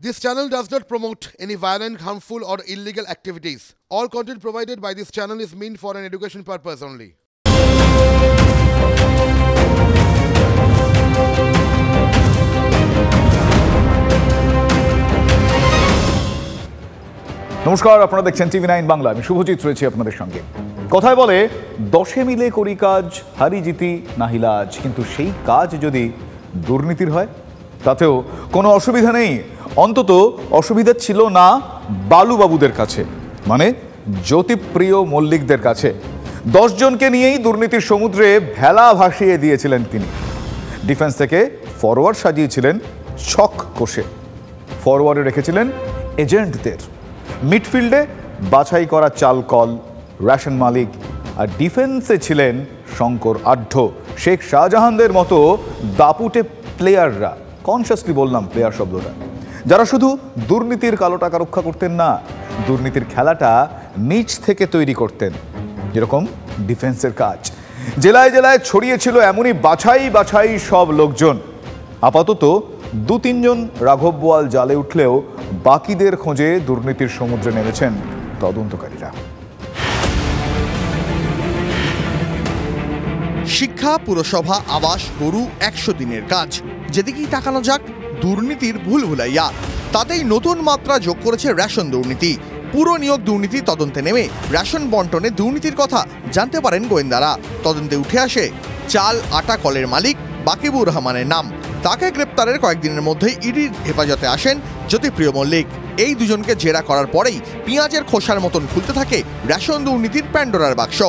This channel does not promote any violent, harmful, or illegal activities. All content provided by this channel is meant for an education purpose only. নমস্কার, আপনারা দেখছেন টিভি9 বাংলা। আমি শুভজিৎ রয়েছি আপনাদের সঙ্গে। কথায় বলে 10 মিলে করি কাজ, হারি জিতি নাহিলাজ। কিন্তু সেই কাজ যদি দুর্নীতির হয় তাতেও কোনো অসুবিধা নেই। অন্তত অসুবিধা ছিল না বালুবাবুদের কাছে, মানে জ্যোতিপ্রিয় মল্লিকদের কাছে। 10 জনকে নিয়েই দুর্নীতির সমুদ্রে ভেলা ভাসিয়ে দিয়েছিলেন তিনি। ডিফেন্স থেকে ফরওয়ার্ড সাজিয়েছিলেন ছক কষে, ফরওয়ার্ডে রেখেছিলেন এজেন্টদের, মিডফিল্ডে বাছাই করা চালকল, রেশন মালিক, আর ডিফেন্সে ছিলেন শঙ্কর আঢ্য, শেখ শাহজাহানদের মতো দাপুটে প্লেয়াররা। কনসিয়াসলি বললাম প্লেয়ার শব্দটা, যারা শুধু দুর্নীতির কালো টাকা রক্ষা করতেন না, দুর্নীতির খেলাটা নিচ থেকে তৈরি করতেন। যেরকম ডিফেন্সের কাজ জেলায় জেলায় ছড়িয়েছিল এমনই বাছাই সব লোকজন। আপাতত 2-3 জন রাঘব বোয়াল জালে উঠলেও বাকিদের খোঁজে দুর্নীতির সমুদ্রে নেমেছেন তদন্তকারীরা। শিক্ষা, পুরসভা, আবাস, গরু, 100 দিনের কাজ, যেদিকেই তাকানো যাক দুর্নীতির ভুলভুলাইয়া। তাতেই নতুন মাত্রা যোগ করেছে রেশন দুর্নীতি। পুরো নিয়োগ দুর্নীতি তদন্তে নেমে রেশন বন্টনে দুর্নীতির কথা জানতে পারেন গোয়েন্দারা। তদন্তে উঠে আসে চাল আটা কলের মালিক বাকিবুর রহমানের নাম। তাকে গ্রেপ্তারের কয়েকদিনের মধ্যেই ইডির হেফাজতে আসেন জ্যোতিপ্রিয় মল্লিক। এই দুজনকে জেরা করার পরেই পেঁয়াজের খোসার মতন খুলতে থাকে রেশন দুর্নীতির প্যান্ডোরার বাক্স।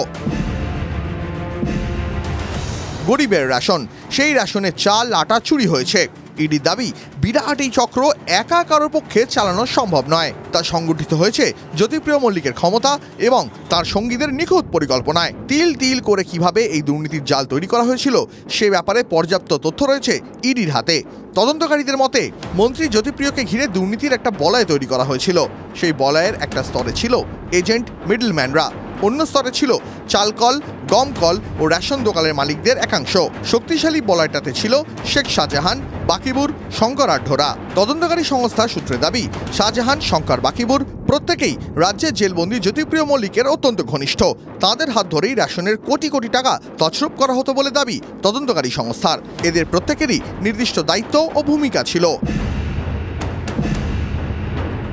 গরিবের রেশন, সেই রেশনে চাল আটা চুরি হয়েছে। ইডির দাবি, বিরাট এই চক্র একা কারোর পক্ষে চালানো সম্ভব নয়। তা সংগঠিত হয়েছে জ্যোতিপ্রিয় মল্লিকের ক্ষমতা এবং তার সঙ্গীদের নিখুঁত পরিকল্পনায়। তিল তিল করে কিভাবে এই দুর্নীতির জাল তৈরি করা হয়েছিল সে ব্যাপারে পর্যাপ্ত তথ্য রয়েছে ইডির হাতে। তদন্তকারীদের মতে মন্ত্রী জ্যোতিপ্রিয়কে ঘিরে দুর্নীতির একটা বলয় তৈরি করা হয়েছিল। সেই বলয়ের একটা স্তরে ছিল এজেন্ট, মিডলম্যানরা, অন্য স্তরে ছিল চালকল, গমকল ও রেশন দোকানের মালিকদের একাংশ। শক্তিশালী বলয়টাতে ছিল শেখ শাহজাহান, বাকিবুর, শঙ্কর আঢ্যরা। তদন্তকারী সংস্থা সূত্রে দাবি, শাহজাহান, শঙ্কর, বাকিবুর প্রত্যেকেই রাজ্যের জেলবন্দি জ্যোতিপ্রিয় মল্লিকের অত্যন্ত ঘনিষ্ঠ। তাদের হাত ধরেই রেশনের কোটি কোটি টাকা তছরূপ করা হতো বলে দাবি তদন্তকারী সংস্থার। এদের প্রত্যেকেরই নির্দিষ্ট দায়িত্ব ও ভূমিকা ছিল।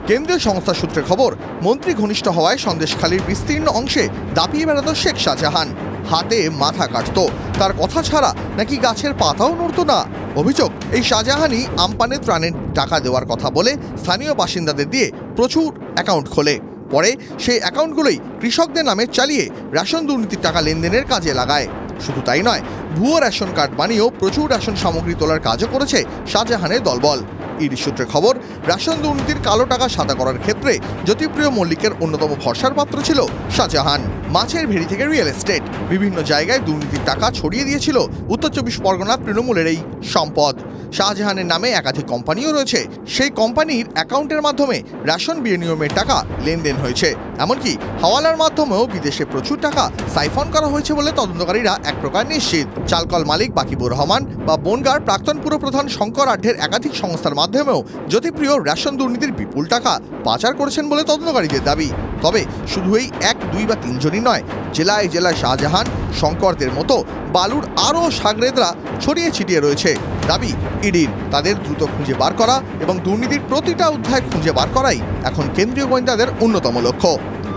কেন্দ্রীয় সংস্থা সূত্রে খবর, মন্ত্রী ঘনিষ্ঠ হওয়ায় সন্দেশখালীর বিস্তীর্ণ অংশে দাপিয়ে বেড়াত শেখ শাহজাহান। হাতে মাথা কাটত, তার কথা ছাড়া নাকি গাছের পাতাও নড়ত না। অভিযোগ, এই শাহজাহানই আমপানের ত্রাণের টাকা দেওয়ার কথা বলে স্থানীয় বাসিন্দাদের দিয়ে প্রচুর অ্যাকাউন্ট খোলে। পরে সেই অ্যাকাউন্টগুলোই কৃষকদের নামে চালিয়ে রেশন দুর্নীতির টাকা লেনদেনের কাজে লাগায়। শুধু তাই নয়, ভুয়ো রেশন কার্ড বানিয়েও প্রচুর রেশন সামগ্রী তোলার কাজও করেছে শাহজাহানের দলবল। ইডি সূত্রে খবর, রেশন দুর্নীতির কালো টাকা সাদা করার ক্ষেত্রে জ্যোতিপ্রিয় মল্লিকের অন্যতম ভরসার পাত্র ছিল শাহজাহান। মাছের ভেড়ি থেকে রিয়েল এস্টেট, বিভিন্ন জায়গায় দুর্নীতির টাকা ছড়িয়ে দিয়েছিল উত্তর 24 পরগনা তৃণমূলের এই সম্পদ। শাহজাহানের নামে একাধিক কোম্পানিও রয়েছে। সেই কোম্পানির অ্যাকাউন্টের মাধ্যমে রেশন বিনিয়োগের টাকা লেনদেন হয়েছে। এমনকি হাওয়ালার মাধ্যমেও বিদেশে প্রচুর টাকা সাইফন করা হয়েছে বলে তদন্তকারীরা এক প্রকার নিশ্চিত। চালকল মালিক বাকিবুর রহমান বা বনগাঁর প্রাক্তন পুরপ্রধান শঙ্কর আঢ্যের একাধিক সংস্থার মাধ্যমেও জ্যোতিপ্রিয় রেশন দুর্নীতির বিপুল টাকা পাচার করেছেন বলে তদন্তকারীদের দাবি। তবে শুধু এই 1, 2 বা 3 জনই নয়, জেলায় জেলায় শাহজাহান, শঙ্করদের মতো বালুর আরও সাগরেদরা ছড়িয়ে ছিটিয়ে রয়েছে। দাবি ইডির, তাদের দ্রুত খুঁজে বার করা এবং দুর্নীতির প্রতিটা অধ্যায় খুঁজে বার করাই এখন কেন্দ্রীয় গোয়েন্দাদের অন্যতম লক্ষ্য।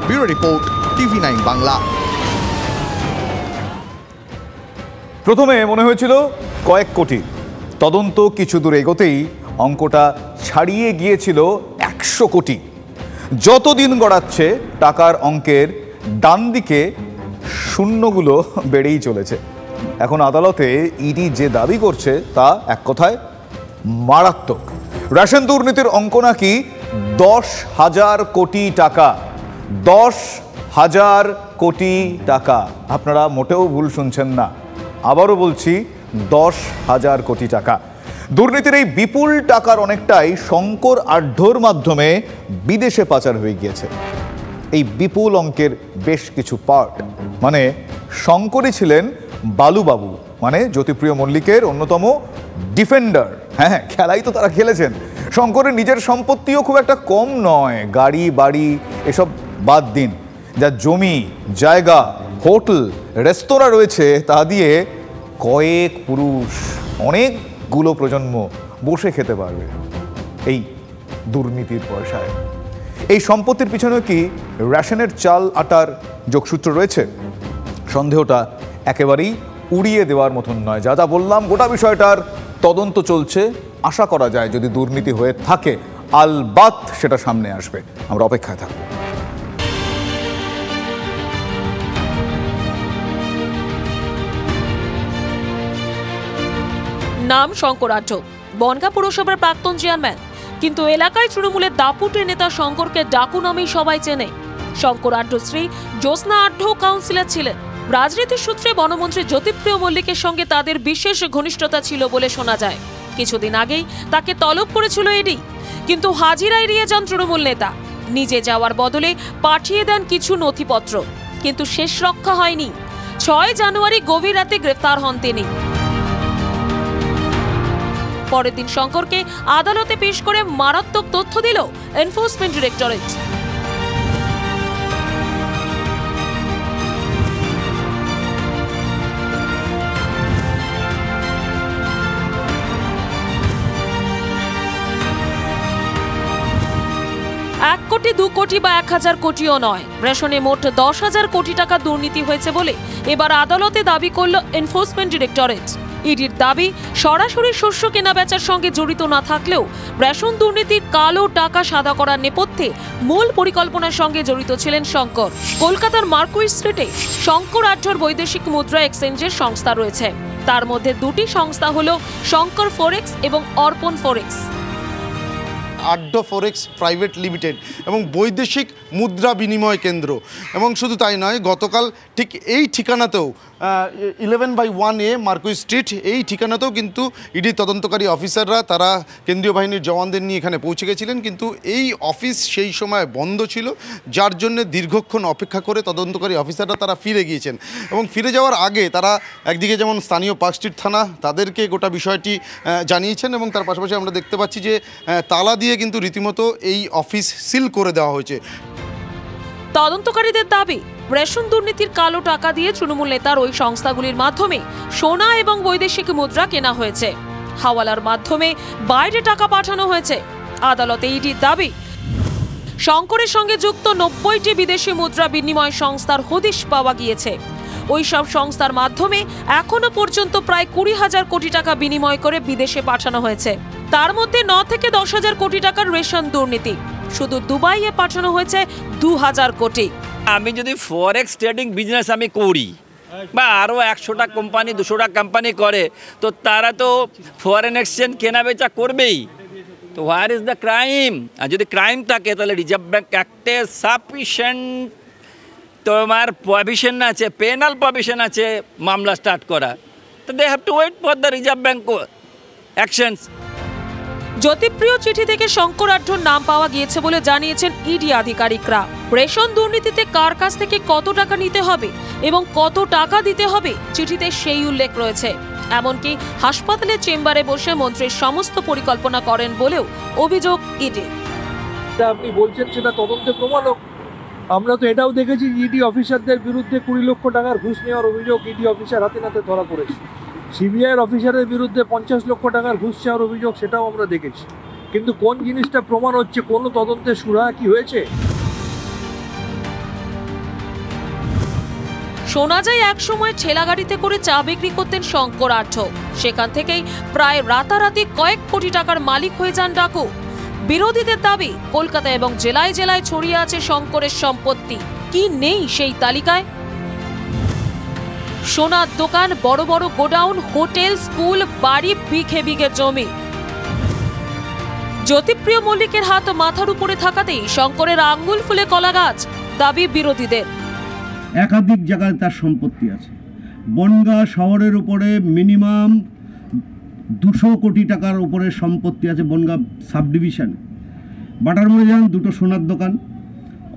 Bureau report, TV nine Bangla. প্রথমে মনে হয়েছিল কয়েক কোটি, তদন্ত কিছু দূর এগোতেই অঙ্কটা ছাড়িয়ে গিয়েছিল 100 কোটি। যতদিন গড়াচ্ছে টাকার অঙ্কের ডান দিকে শূন্যগুলো বেড়েই চলেছে। এখন আদালতে ইডি যে দাবি করছে তা এক কথায় মারাত্মক। রেশন দুর্নীতির অঙ্ক নাকি 10,000 কোটি টাকা। 10,000 কোটি টাকা। আপনারা মোটেও ভুল শুনছেন না, আবারও বলছি 10,000 কোটি টাকা। দুর্নীতির এই বিপুল টাকার অনেকটাই শঙ্কর আঢ্যর মাধ্যমে বিদেশে পাচার হয়ে গিয়েছে। এই বিপুল অঙ্কের বেশ কিছু পার্ট, মানে শঙ্করই ছিলেন বালুবাবু, মানে জ্যোতিপ্রিয় মল্লিকের অন্যতম ডিফেন্ডার। হ্যাঁ, খেলাই তো তারা খেলেছেন। শঙ্করের নিজের সম্পত্তিও খুব একটা কম নয়। গাড়ি বাড়ি এসব বাদ দিন, যা জমি জায়গা হোটেল রেস্তোরাঁ রয়েছে তা দিয়ে কয়েক পুরুষ অনেকগুলো প্রজন্ম বসে খেতে পারবে এই দুর্নীতির পয়সায়। এই সম্পত্তির পিছনে কি রেশনের চাল আটার যোগসূত্র রয়েছে? সন্দেহটা একেবারেই উড়িয়ে দেওয়ার মতন নয়। যা যা বললাম, গোটা বিষয়টার তদন্ত চলছে। আশা করা যায় যদি দুর্নীতি হয়ে থাকে আলবাত সেটা সামনে আসবে। আমরা অপেক্ষায় থাকব। নাম শঙ্কর আঢ্য, বনগাঁ পুরসভার প্রাক্তন চেয়ারম্যান, কিন্তু এলাকায় তৃণমূলের দাপুটে নেতা শঙ্করকে ডাকু নামেই সবাই চেনে। শঙ্কর আঢ্য স্ত্রী জ্যোৎস্না আঢ্য কাউন্সিলর ছিলেন। রাজনীতির সূত্রে বনমন্ত্রী জ্যোতিপ্রিয় মল্লিকের সঙ্গে তাদের বিশেষ ঘনিষ্ঠতা ছিল বলে শোনা যায়। কিছুদিন আগেই তাকে তলব করেছিল ইডি, কিন্তু হাজিরা এড়িয়ে যান তৃণমূল নেতা। নিজে যাওয়ার বদলে পাঠিয়ে দেন কিছু নথিপত্র, কিন্তু শেষ রক্ষা হয়নি। 6 জানুয়ারি গভীর রাতে গ্রেফতার হন তিনি। পরের দিন শঙ্করকে আদালতে পেশ করে মারাত্মক তথ্য দিল এনফোর্সমেন্ট ডিরেক্টরেট। এক কোটি 2 কোটি বা 1000 কোটিও নয়, রেশনে মোট 10,000 কোটি টাকা দুর্নীতি হয়েছে বলে এবার আদালতে দাবি করল এনফোর্সমেন্ট ডিরেক্টরেট। ইডির দাবি, সরাসরি শস্য কেনা বেচার সঙ্গে জড়িত না থাকলেও রেশন দুর্নীতির কালো টাকা সাদা করার নেপথ্যে মূল পরিকল্পনার সঙ্গে জড়িত ছিলেন শঙ্কর। কলকাতার মার্কুইস স্ট্রিটে শঙ্কর আঢ্যর বৈদেশিক মুদ্রা এক্সচেঞ্জের সংস্থা রয়েছে। তার মধ্যে 2টি সংস্থা হলো শঙ্কর ফরেক্স এবং অর্পণ ফরেক্স। আঢ্য ফরেক্স প্রাইভেট লিমিটেড এবং বৈদেশিক মুদ্রা বিনিময় কেন্দ্র। এবং শুধু তাই নয়, গতকাল ঠিক এই ঠিকানাতেও 11/1A মার্কুইস স্ট্রিট, এই ঠিকানাতেও কিন্তু ইডি তদন্তকারী অফিসাররা তারা কেন্দ্রীয় বাহিনীর জওয়ানদের নিয়ে এখানে পৌঁছে গেছিলেন, কিন্তু এই অফিস সেই সময় বন্ধ ছিল, যার জন্য দীর্ঘক্ষণ অপেক্ষা করে তদন্তকারী অফিসাররা তারা ফিরে গিয়েছেন। এবং ফিরে যাওয়ার আগে তারা একদিকে যেমন স্থানীয় পার্ক স্ট্রিট থানা তাদেরকে গোটা বিষয়টি জানিয়েছেন, এবং তার পাশাপাশি আমরা দেখতে পাচ্ছি যে তালা দিয়ে কিন্তু রীতিমতো এই অফিস সিল করে দেওয়া হয়েছে। তদন্তকারীদের দাবি, রেশন দুর্নীতির কালো টাকা দিয়ে তৃণমূল নেতার ওই সংস্থাগুলির মাধ্যমে সোনা এবং বৈদেশিক মুদ্রা কেনা হয়েছে। হাওয়ালার মাধ্যমে বাইরে টাকা পাঠানো হয়েছে। আদালতে ইডির দাবি, শঙ্করের সঙ্গে যুক্ত 90টি বিদেশি মুদ্রা বিনিময় সংস্থার হদিশ পাওয়া গিয়েছে। ওই সব সংস্থার মাধ্যমে এখনো পর্যন্ত প্রায় 20,000 কোটি টাকা বিনিময় করে বিদেশে পাঠানো হয়েছে। তার মধ্যে 9 থেকে 10,000 কোটি টাকার রেশন দুর্নীতি। শুধু দুবাইয়ে পাঠানো হয়েছে 2,000 কোটি। আমি যদি ফরেক্স ট্রেডিং বিজনেস আমি করি বা আরও 100টা কোম্পানি 200টা কোম্পানি করে, তো তারা তো ফরেন এক্সচেঞ্জ কেনা বেচা করবেই। তো হোয়ার ইজ দ্য ক্রাইম? আর যদি ক্রাইম থাকে তাহলে রিজার্ভ ব্যাঙ্ক অ্যাক্টে সাফিসিয়েন্ট তোমার প্রভিশন আছে, পেনাল প্রভিশন আছে মামলা স্টার্ট করা। তো they have to wait for the reserve bank actions. Jyotipriya চিঠি থেকে শঙ্কর আঢ্যর নাম পাওয়া গিয়েছে বলে জানিয়েছেন ইডি আধিকারিকরা। রেশন দুর্নীতিতে কার কাছ থেকে কত টাকা নিতে হবে এবং কত টাকা দিতে হবে চিঠিতে সেই উল্লেখ রয়েছে। এমনকি হাসপাতালের চেম্বারে বসে মন্ত্রীর সমস্ত পরিকল্পনা করেন বলেও অভিযোগ ইডি। আপনি বলছেন সেটা তদন্তে প্রমাণক। আমরা তো এটাও দেখেছি, ইডি অফিসারদের বিরুদ্ধে 20 লক্ষ টাকার ঘুষ নেওয়ার অভিযোগ ইডি অফিসার হাতে নাতে ধরা পড়েছে। সিবিআইয়ের অফিসারের বিরুদ্ধে 50 লক্ষ টাকার ঘুষ চাওয়ার অভিযোগ, সেটাও আমরা দেখেছি। কিন্তু কোন জিনিসটা প্রমাণ হচ্ছে? কোনো তদন্তে সুরাহা কি হয়েছে? শোনা যায় একসময় ঠেলাগাড়িতে করে চা বিক্রি করতেন শঙ্কর আঢ্য। সেখান থেকেই প্রায় রাতারাতি কয়েক কোটি টাকার মালিক হয়ে যান ডাকু। বিরোধীদের দাবি, কলকাতা এবং জেলায় জেলায় ছড়িয়ে আছে শঙ্করের সম্পত্তি। কি নেই সেই তালিকায়? সোনার দোকান, বড় বড় গোডাউন, হোটেল, স্কুল, বাড়ি, বিঘে বিঘে জমি। জ্যোতিপ্রিয় মল্লিকের হাত মাথার উপরে থাকাতেই শঙ্করের আঙ্গুল ফুলে কলা গাছ, দাবি বিরোধীদের। একাধিক জায়গায় তার সম্পত্তি আছে। বনগাঁ শহরের উপরে মিনিমাম 200 কোটি টাকার উপরে সম্পত্তি আছে বনগাঁ সাব ডিভিশনে। বাটারমোড়ে যান, 2টো সোনার দোকান,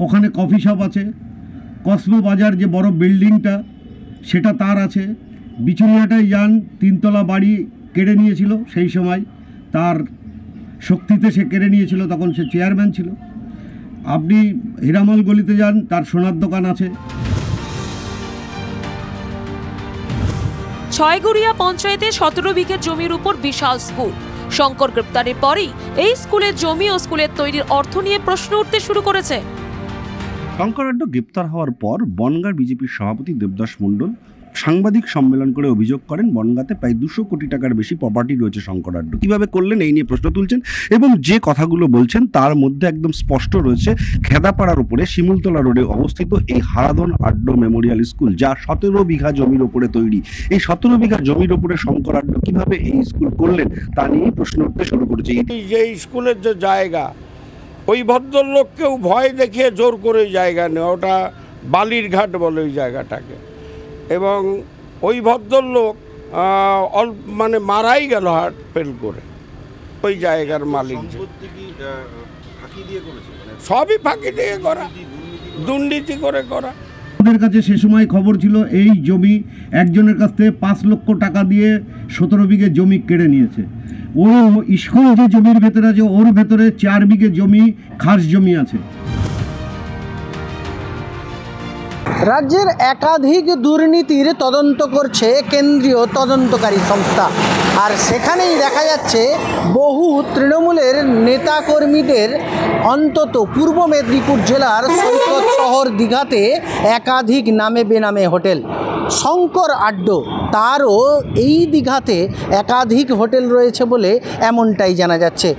ওখানে কফি শপ আছে। কসমো বাজার যে বড় বিল্ডিংটা সেটা তার আছে। বিচুনিয়াটায় যান, 3 তলা বাড়ি কেড়ে নিয়েছিল সেই সময়, তার শক্তিতে সে কেড়ে নিয়েছিল, তখন সে চেয়ারম্যান ছিল। আপনি হীরামল গলিতে যান, তার সোনার দোকান আছে। ছয়গড়িয়া পঞ্চায়েতে 17 বিঘে জমির উপর বিশাল স্কুল। শঙ্কর গ্রেপ্তারের পরেই এই স্কুলের জমি ও স্কুলের তৈরির অর্থ নিয়ে প্রশ্ন উঠতে শুরু করেছে। শঙ্কর আড্ড গ্রেপ্তার হওয়ার পর বনগাঁর বিজেপির সভাপতি দেবদাস মণ্ডল সাংবাদিক সম্মেলন করে অভিযোগ করেন বনগাঁতে প্রায় 200 কোটি টাকার বেশি প্রপার্টি রয়েছে শঙ্কর আড্ড। কিভাবে করলেন এই নিয়ে প্রশ্ন তুলছেন এবং যে কথাগুলো বলছেন তার মধ্যে একদম স্পষ্ট রয়েছে খেদাপাড়ার উপরে শিমুলতলা রোডে অবস্থিত এই হারাধন আড্ড মেমোরিয়াল স্কুল, যা 17 বিঘা জমির ওপরে তৈরি। এই 17 বিঘা জমির ওপরে শঙ্কর আড্ড কিভাবে এই স্কুল করলেন তা নিয়ে প্রশ্ন উঠতে শুরু করেছে। যে স্কুলের যে জায়গা, ওই ভদ্রলোককেও ভয় দেখিয়ে জোর করে জায়গা নেওয়া, ওটা বালির ঘাট বলে ওই জায়গাটাকে, এবং ওই ভদ্রলোক মানে মারাই গেল হার্ট ফেল করে। ওই জায়গার মালিক সবই ফাঁকি দিয়ে করা, দুর্নীতি করে করা। ওদের কাছে সে সময় খবর ছিল এই জমি একজনের কাছ থেকে 5 লক্ষ টাকা দিয়ে 17 বিঘে জমি কেড়ে নিয়েছে। ও স্কুল যে জমির ভেতরে আছে, ওর ভেতরে 4 বিঘে জমি খাস জমি আছে। রাজ্যের একাধিক দুর্নীতির তদন্ত করছে কেন্দ্রীয় তদন্তকারী সংস্থা, আর সেখানেই দেখা যাচ্ছে বহু তৃণমূলের নেতাকর্মীদের অন্তত পূর্ব মেদিনীপুর জেলার সৈকত শহর দীঘাতে একাধিক নামে বেনামে হোটেল। শঙ্কর আড্ড তারও এই দীঘাতে একাধিক হোটেল রয়েছে বলে এমনটাই জানা যাচ্ছে।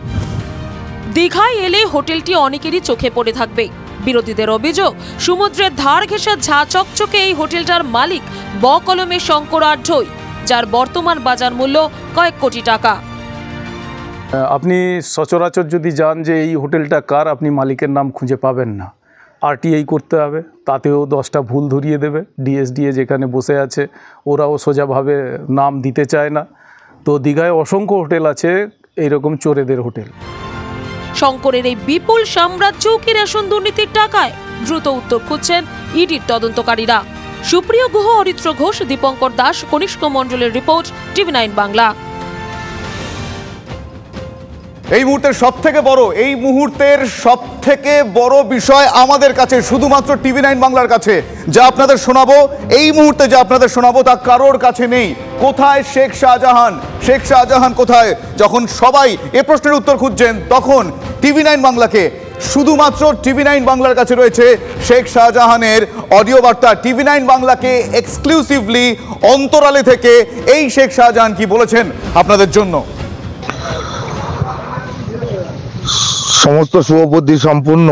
দীঘায় এলে হোটেলটি অনেকেরই চোখে পড়ে থাকবে। বিরোধীদের অভিযোগ, সমুদ্রের ধার ঘেঁষা ঝাঁ চকচকে এই হোটেলটার মালিক বকলমে শঙ্কর আড্ডই, যার বর্তমান বাজার মূল্য কয়েক কোটি টাকা। আপনি সচরাচর যদি যান যে এই হোটেলটা কার, আপনি মালিকের নাম খুঁজে পাবেন না। আরটিআই করতে হবে, তাতেও 10টা ভুল ধরিয়ে দেবে। ডিএসডিএ যেখানে বসে আছে ওরাও সোজাভাবে নাম দিতে চায় না। তো দীঘায় অসংখ্য হোটেল আছে এইরকম চোরেদের হোটেল। শঙ্করের এই বিপুল সাম্রাজ্য কি রেশন দুর্নীতির টাকায়? দ্রুত উত্তর খুঁজছেন ইডির তদন্তকারীরা। সুপ্রিয় গুহ, অরিত্র ঘোষ, দীপঙ্কর দাস, কনিষ্ক মণ্ডলের রিপোর্ট, TV9 বাংলা। এই মুহূর্তের সবথেকে বড় বিষয় আমাদের কাছে, শুধুমাত্র TV9 বাংলার কাছে যা আপনাদের শোনাবো, এই মুহূর্তে যা আপনাদের শোনাবো তা কারোর কাছে নেই। কোথায় শেখ শাহজাহান? শেখ শাহজাহান কোথায়? যখন সবাই এ প্রশ্নের উত্তর খুঁজছেন তখন TV9 বাংলাকে, শুধুমাত্র TV9 বাংলার কাছে রয়েছে শেখ শাহজাহানের অডিও বার্তা। TV9 বাংলাকে এক্সক্লুসিভলি অন্তরালে থেকে এই শেখ শাহজাহান কি বলেছেন আপনাদের জন্য। সমস্ত শুভবুদ্ধি সম্পূর্ণ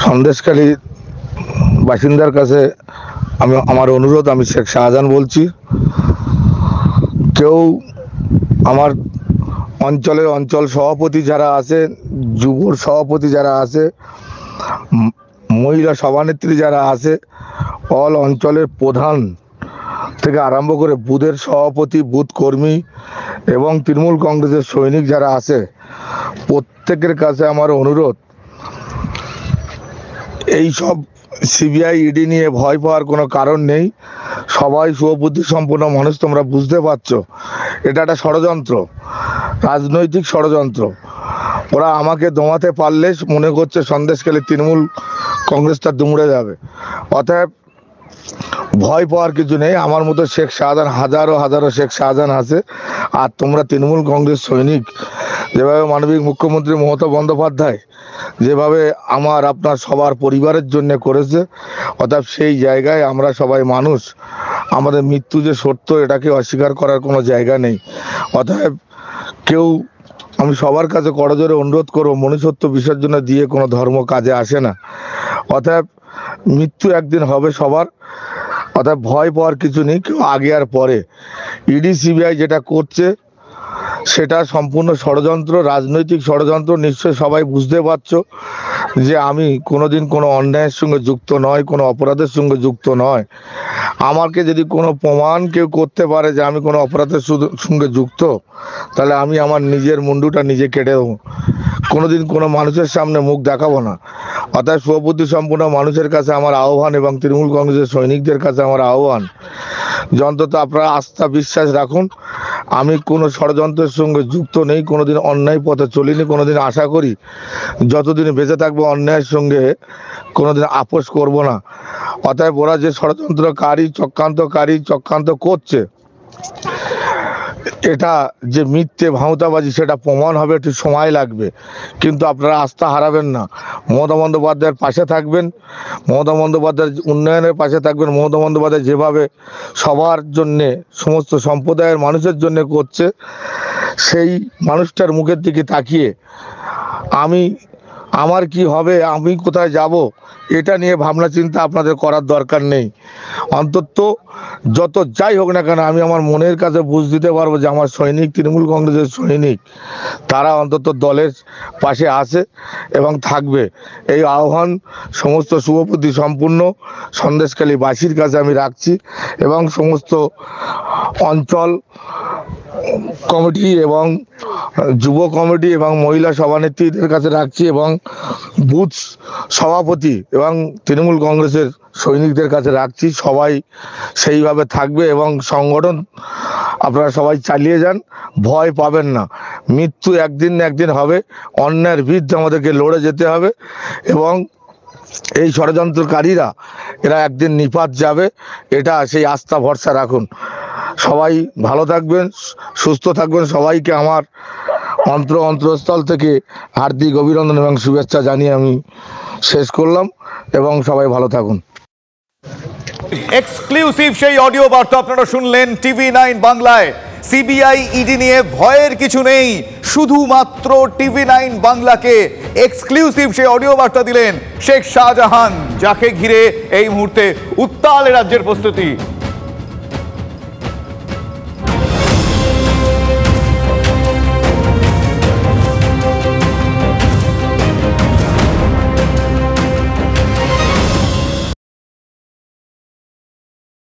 সন্দেশখালী বাসিন্দার কাছে আমার অনুরোধ, আমি শেখ শাহজাহান বলছি। কেউ আমার অঞ্চল সভাপতি যারা আছে, যুবর সভাপতি যারা আছে, মহিলা সভানেত্রী যারা আছে, অল অঞ্চলের প্রধান থেকে আরম্ভ করে বুথের সভাপতি, বুথ কর্মী এবং তৃণমূল কংগ্রেসের সৈনিক যারা আছে, প্রত্যেকের কাছে আমার অনুরোধ, এই সব সিবিআই ইডি নিয়ে ভয় পাওয়ার কোনো কারণ নেই। সবাই শুভবুদ্ধি সম্পন্ন মানুষ, তোমরা বুঝতে পারছো এটা একটা ষড়যন্ত্র, রাজনৈতিক ষড়যন্ত্র। ওরা আমাকে দমাতে পারলে মনে করছে সন্দেশখালী তৃণমূল কংগ্রেসটা দুমড়ে যাবে। অতএব ভয় পাওয়ার কিছু নেই। আমার মতো শেখ শাহজাহান হাজারো হাজারো শেখ শাহজাহান আছে। আর তোমরা তৃণমূল কংগ্রেস সৈনিক, যেভাবে মাননীয় মুখ্যমন্ত্রী মমতা বন্দ্যোপাধ্যায় যেভাবে আপনার সবার পরিবারের জন্য করেছে, অর্থাৎ সেই জায়গায় আমরা সবাই মানুষ, আমাদের মৃত্যু যে সত্য এটাকে অস্বীকার করার কোনো জায়গা নেই। অতএব আমি সবার কাছে করজোরে অনুরোধ করবো, মনুষ্যত্ব বিসর্জন দিয়ে কোনো ধর্ম কাজে আসে না। অতএব মৃত্যু একদিন হবে সবার, অর্থাৎ ভয় পাওয়ার কিছু নেই। কেউ আগে আর পরে ইডি সিবিআই যেটা করছে সেটা সম্পূর্ণ ষড়যন্ত্র, রাজনৈতিক ষড়যন্ত্র। নিশ্চয়ই সবাই বুঝতে পারছো যে আমি কোনোদিন কোনো অন্যায়ের সঙ্গে যুক্ত নয়, কোনো অপরাধের সঙ্গে যুক্ত নয়। আমাকে যদি কোনো প্রমাণ কেউ করতে পারে যে আমি কোনো অপরাধের সঙ্গে যুক্ত, তাহলে আমি আমার নিজের মুন্ডুটা নিজে কেটে দেবো। কোনোদিন কোনো মানুষের সামনে মুখ দেখাবো না। অর্থাৎ শুভবুদ্ধি সম্পূর্ণ মানুষের কাছে আমার আহ্বান এবং তৃণমূল কংগ্রেসের সৈনিকদের কাছে আমার আহ্বান, অন্তত আপনারা আস্থা বিশ্বাস রাখুন। আমি কোনো ষড়যন্ত্রের সঙ্গে যুক্ত নেই, কোনোদিন অন্যায় পথে চলিনি, কোনোদিন আশা করি যতদিন বেঁচে থাকবো অন্যায়ের সঙ্গে কোনোদিন আপোষ করব না। অতএব ওরা যে ষড়যন্ত্রকারী চক্রান্ত করছে, এটা যে মিথ্যে ভাঁওতাবাজি সেটা প্রমাণ হবে, একটু সময় লাগবে, কিন্তু আপনারা আস্থা হারাবেন না। মমতা বন্দ্যোপাধ্যায়ের পাশে থাকবেন, মমতা বন্দ্যোপাধ্যায়ের উন্নয়নের পাশে থাকবেন। মমতা বন্দ্যোপাধ্যায় যেভাবে সবার জন্যে, সমস্ত সম্প্রদায়ের মানুষের জন্য করছে, সেই মানুষটার মুখের দিকে তাকিয়ে আমার কি হবে, আমি কোথায় যাব, এটা নিয়ে ভাবনা চিন্তা আপনাদের করার দরকার নেই। অন্তত যত যাই হোক না কেন, আমি আমার মনের কাছে বুঝ দিতে পারবো যে আমার সৈনিক, তৃণমূল কংগ্রেসের সৈনিক, তারা অন্তত দলের পাশে আছে এবং থাকবে। এই আহ্বান সমস্ত শুভবুদ্ধি সম্পূর্ণ সন্দেশখালীবাসীর কাছে আমি রাখছি এবং সমস্ত অঞ্চল কমিটি এবং যুব কমিটি এবং মহিলা সভানেত্রীদের কাছে রাখছি এবং বুথ সভাপতি এবং তৃণমূল কংগ্রেসের সৈনিকদের কাছে রাখছি। সবাই সেইভাবে থাকবে এবং সংগঠন আপনারা সবাই চালিয়ে যান, ভয় পাবেন না। মৃত্যু একদিন না একদিন হবে, অন্যায়ের বিরুদ্ধে আমাদেরকে লড়ে যেতে হবে এবং এই ষড়যন্ত্রকারীরা এরা একদিন নিপাত যাবে, এটা সেই আস্থা ভরসা রাখুন। সবাই ভালো থাকবেন, সুস্থ থাকবেন। সবাইকে আমার অন্তরস্থল থেকে হার্দিক অভিনন্দন এবং শুভেচ্ছা জানিয়ে আমি শেষ করলাম এবং সবাই ভালো থাকুন। এক্সক্লুসিভ সেই অডিও বার্তা আপনারা শুনলেন TV9 বাংলায়। সিবিআই ইডি নিয়ে ভয়ের কিছু নেই, শুধুমাত্র TV9 বাংলাকে এক্সক্লুসিভ সেই অডিও বার্তা দিলেন শেখ শাহজাহান, যাকে ঘিরে এই মুহূর্তে উত্তাল রাজ্যের প্রস্তুতি।